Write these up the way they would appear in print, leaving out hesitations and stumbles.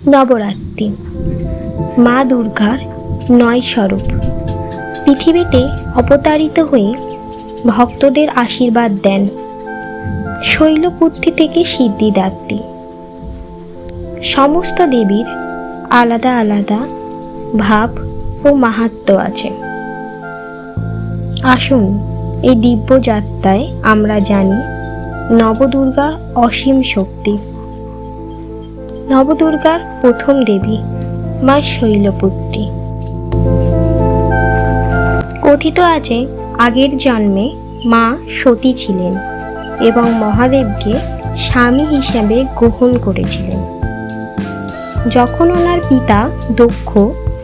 নবরাত্রি মা দুর্গার ৯ স্বরূপ পৃথিবীতে অবতারিত হয়ে ভক্তদের আশীর্বাদ দেন। শৈলপুত্রী থেকে সিদ্ধিদাত্রী। সমস্ত দেবীর আলাদা আলাদা ভাব ও মাহাত্ম্য আছে। আসুন এই দিব্য যাত্রায় আমরা জানি নবদুর্গার অসীম শক্তি। নবদুর্গার প্রথম দেবী মা শৈলপুত্রী। কথিত আছে আগের জন্মে মা সতী ছিলেন এবং মহাদেবকে স্বামী হিসেবে গ্রহণ করেছিলেন। যখন ওনার পিতা দক্ষ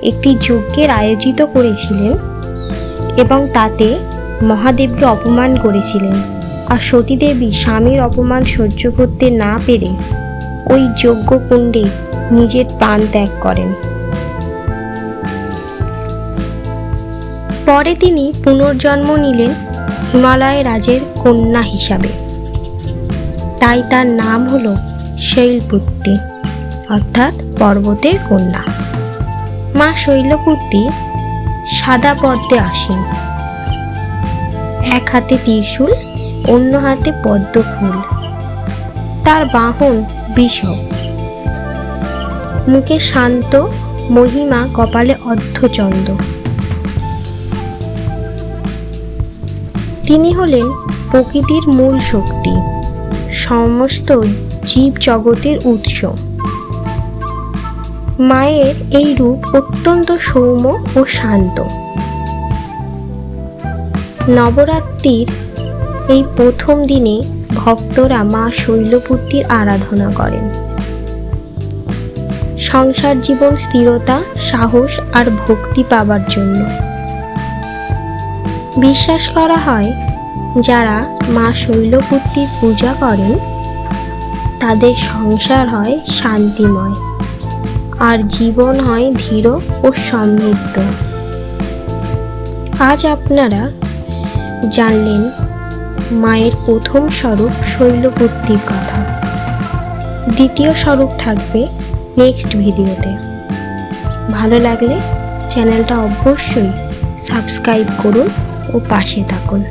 একটি যজ্ঞের আয়োজিত করেছিলেন এবং তাতে মহাদেবকে অপমান করেছিলেন, আর সতী দেবী স্বামীর অপমান সহ্য করতে না পেরে ওই যজ্ঞকুণ্ডে নিজের প্রাণ ত্যাগ করেন। পরে তিনি পুনর্জন্ম নিলেন হিমালয় রাজের কন্যা হিসাবে। তাই তার নাম হলো শৈলপুত্রী, অর্থাৎ পর্বতের কন্যা। মা শৈলপুত্রী সাদা পদ্মে আসেন, এক হাতে ত্রিশূল, অন্য হাতে পদ্ম ফুল। তার বাহন বৃষভ, মুখে শান্ত মহিমা, কপালে অর্ধচন্দ্র। তিনি হলেন প্রকৃতির মূল শক্তি, সমস্ত জীব জগতের উৎস। মায়ের এই রূপ অত্যন্ত সৌম্য ও শান্ত। নবরাত্রির এই প্রথম দিনে ভক্তরা মা শৈলপুত্রীর আরাধনা করেন। সংসার জীবন স্থিরতা, সাহস আর ভক্তি পাবার জন্য। বিশ্বাস করা হয় যারা মা শৈলপুত্রীর পূজা করেন তাদের সংসার হয় শান্তিময় আর জীবন হয় ধীর ও সমৃদ্ধ। আজ আপনারা জানলেন মায়ের প্রথম স্বরূপ শৈলপুত্রীর কথা। দ্বিতীয় স্বরূপ থাকবে নেক্সট ভিডিওতে। ভালো লাগলে চ্যানেলটা অবশ্যই সাবস্ক্রাইব করুন ও পাশে থাকুন।